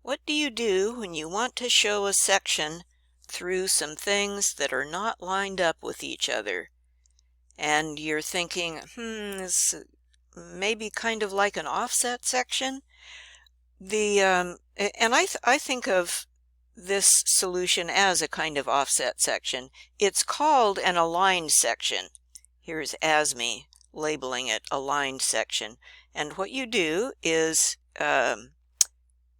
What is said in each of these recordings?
What do you do when you want to show a section through some things that are not lined up with each other? And you're thinking, this maybe kind of like an offset section? I think of this solution as a kind of offset section. It's called an aligned section. Here's ASME labeling it aligned section. And what you do is,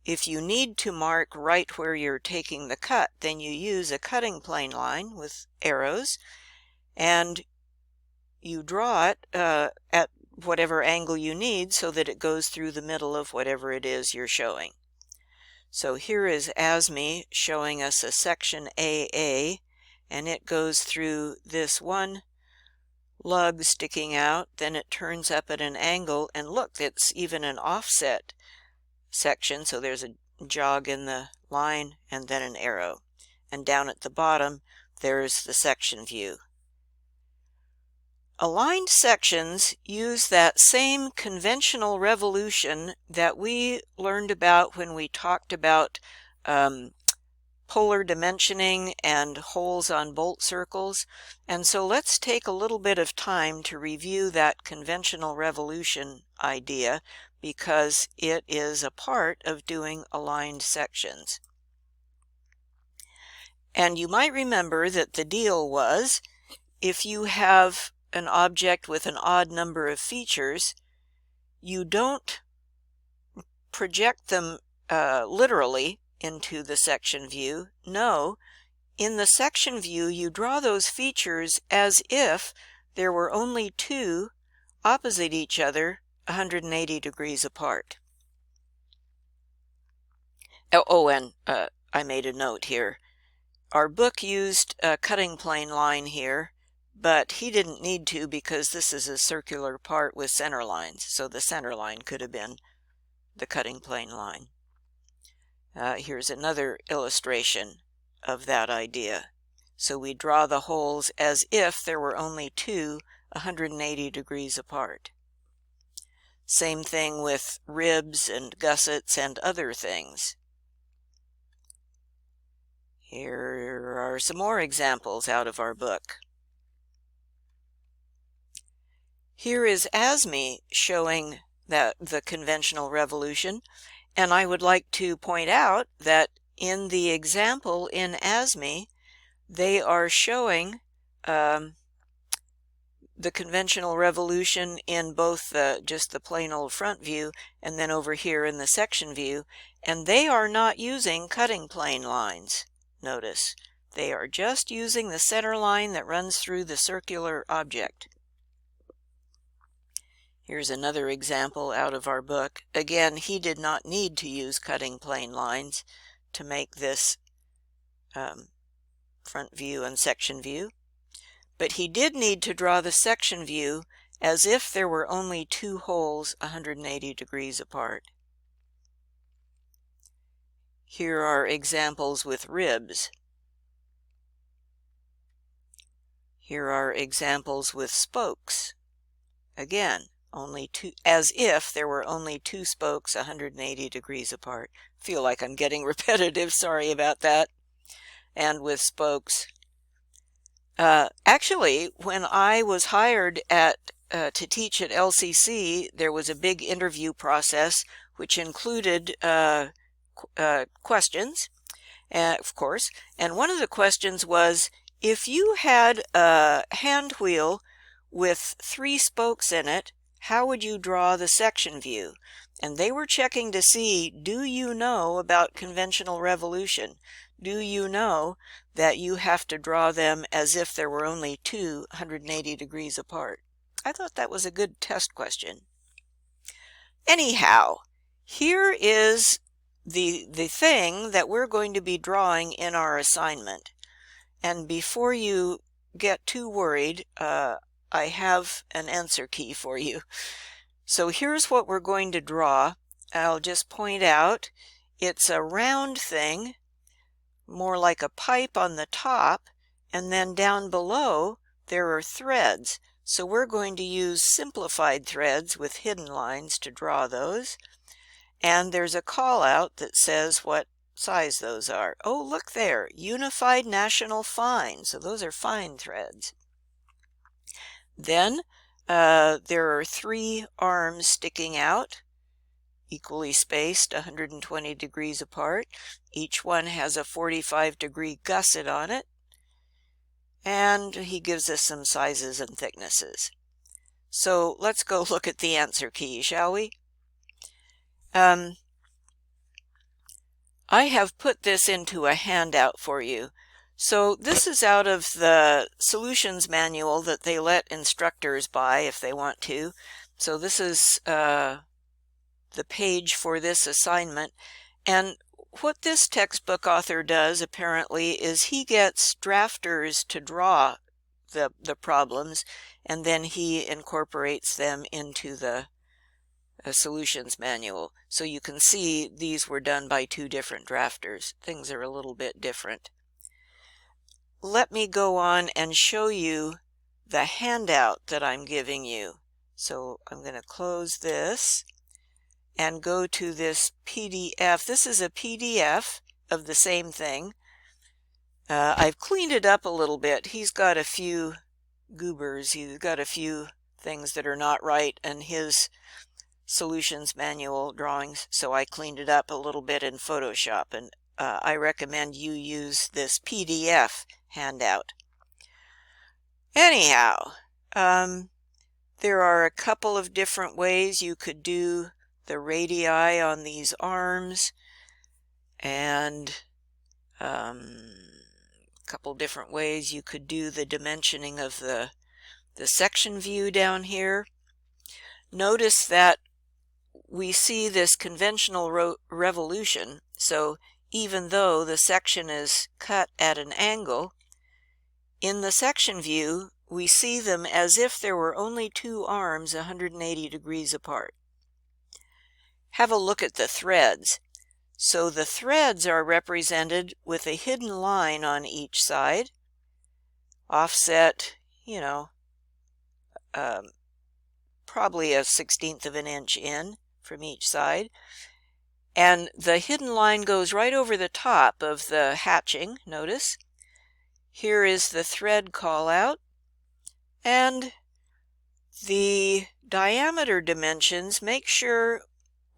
if you need to mark right where you're taking the cut, then you use a cutting plane line with arrows, and you draw it at whatever angle you need so that it goes through the middle of whatever it is you're showing. So here is ASME showing us a section AA, and it goes through this one lug sticking out, then it turns up at an angle, and look, it's even an offset section, so there's a jog in the line and then an arrow. And down at the bottom, there's the section view. Aligned sections use that same conventional revolution that we learned about when we talked about polar dimensioning and holes on bolt circles. And so let's take a little bit of time to review that conventional revolution idea, because it is a part of doing aligned sections. And you might remember that the deal was, if you have an object with an odd number of features, you don't project them literally into the section view. No, in the section view you draw those features as if there were only two opposite each other 180 degrees apart. And I made a note here. Our book used a cutting plane line here, but he didn't need to because this is a circular part with center lines, so the center line could have been the cutting plane line. Here's another illustration of that idea. So we draw the holes as if there were only two 180 degrees apart. Same thing with ribs and gussets and other things. Here are some more examples out of our book. Here is ASME showing the conventional revolution, and I would like to point out that in the example in ASME, they are showing the conventional revolution in both just the plain old front view and then over here in the section view, and they are not using cutting plane lines. Notice, they are just using the center line that runs through the circular object. Here's another example out of our book. Again, he did not need to use cutting plane lines to make this front view and section view, but he did need to draw the section view as if there were only two holes 180 degrees apart. Here are examples with ribs. Here are examples with spokes. Again, only two, as if there were only two spokes 180 degrees apart. Feel like I'm getting repetitive, sorry about that. And with spokes. Actually, when I was hired to teach at LCC, there was a big interview process which included questions, of course, and one of the questions was, if you had a hand wheel with 3 spokes in it, how would you draw the section view? And they were checking to see, do you know about conventional revolution? Do you know that you have to draw them as if there were only two 180 degrees apart? I thought that was a good test question. Anyhow, here is the thing that we're going to be drawing in our assignment. And before you get too worried, I have an answer key for you. So here's what we're going to draw. I'll just point out it's a round thing, more like a pipe on the top, and then down below there are threads. So we're going to use simplified threads with hidden lines to draw those. and there's a call out that says what size those are. Oh, look there, Unified National Fine. So those are fine threads. Then there are 3 arms sticking out, equally spaced, 120 degrees apart. Each one has a 45-degree gusset on it. And he gives us some sizes and thicknesses. So let's go look at the answer key, shall we? I have put this into a handout for you. So this is out of the solutions manual that they let instructors buy if they want to. So this is the page for this assignment. And what this textbook author does apparently is he gets drafters to draw the problems, and then he incorporates them into the solutions manual. So you can see these were done by 2 different drafters. Things are a little bit different. Let me go on and show you the handout that I'm giving you. So I'm going to close this and go to this PDF. This is a PDF of the same thing. I've cleaned it up a little bit. He's got a few goobers. He's got a few things that are not right in his solutions manual drawings, so I cleaned it up a little bit in Photoshop, and I recommend you use this PDF handout. Anyhow, there are a couple of different ways you could do the radii on these arms, and a couple different ways you could do the dimensioning of the section view down here. Notice that we see this conventional revolution, so even though the section is cut at an angle, in the section view we see them as if there were only 2 arms 180 degrees apart. Have a look at the threads. So the threads are represented with a hidden line on each side, offset, you know, probably a 1/16 of an inch in from each side. And the hidden line goes right over the top of the hatching, notice. Here is the thread call out, and the diameter dimensions, make sure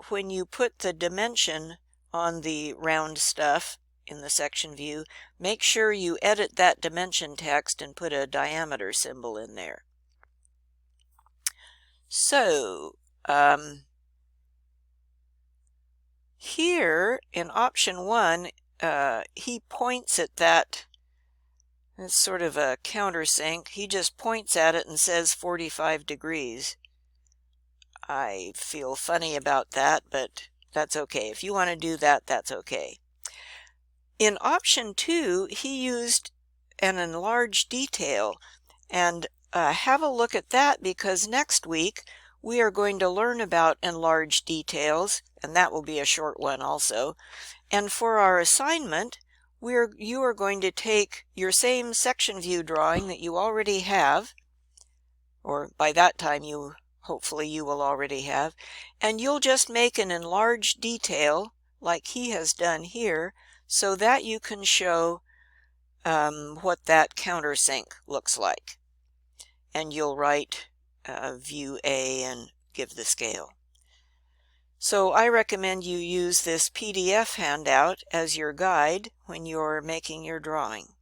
when you put the dimension on the round stuff in the section view, make sure you edit that dimension text and put a diameter symbol in there. So here in option 1, he points at that. It's sort of a countersink. He just points at it and says 45 degrees. I feel funny about that, but that's okay. If you want to do that, that's okay. In option 2, he used an enlarged detail, and have a look at that, because next week we are going to learn about enlarged details, and that will be a short one also. And for our assignment, you are going to take your same section view drawing that you already have, or by that time hopefully you will already have, and you'll just make an enlarged detail like he has done here, so that you can show what that countersink looks like. And you'll write view A and give the scale. So I recommend you use this PDF handout as your guide when you're making your drawing.